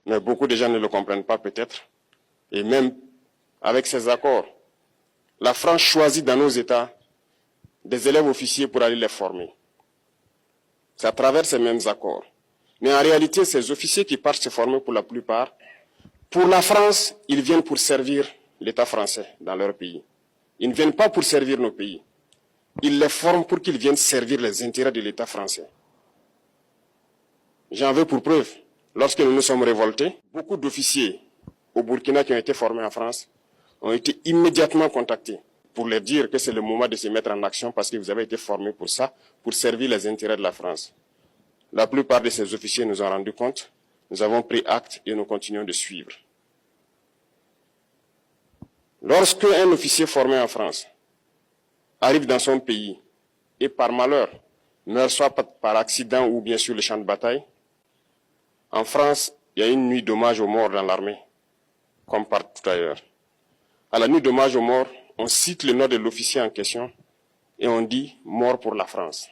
Mais beaucoup de gens ne le comprennent pas peut-être. Et même avec ces accords, la France choisit dans nos États des élèves officiers pour aller les former. C'est à travers ces mêmes accords. Mais en réalité, ces officiers qui partent se former pour la plupart, pour la France, ils viennent pour servir l'État français dans leur pays. Ils ne viennent pas pour servir nos pays. Ils les forment pour qu'ils viennent servir les intérêts de l'État français. J'en veux pour preuve, lorsque nous nous sommes révoltés, beaucoup d'officiers au Burkina qui ont été formés en France ont été immédiatement contactés pour leur dire que c'est le moment de se mettre en action parce que vous avez été formés pour ça, pour servir les intérêts de la France. La plupart de ces officiers nous ont rendu compte, nous avons pris acte et nous continuons de suivre. Lorsque un officier formé en France arrive dans son pays et par malheur meurt soit par accident ou bien sur le champ de bataille, en France, il y a une nuit d'hommage aux morts dans l'armée, comme partout ailleurs. À la nuit d'hommage aux morts, on cite le nom de l'officier en question et on dit « mort pour la France ».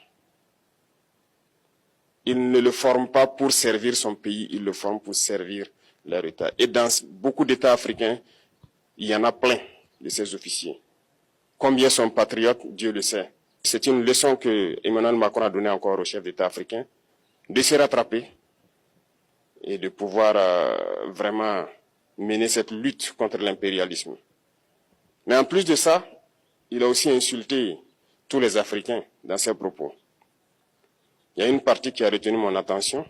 Il ne le forme pas pour servir son pays, il le forme pour servir leur État. Et dans beaucoup d'États africains, il y en a plein de ces officiers. Combien sont patriotes, Dieu le sait. C'est une leçon que Emmanuel Macron a donnée encore aux chefs d'État africains, de se rattraper et de pouvoir vraiment mener cette lutte contre l'impérialisme. Mais en plus de ça, il a aussi insulté tous les Africains dans ses propos. Il y a une partie qui a retenu mon attention.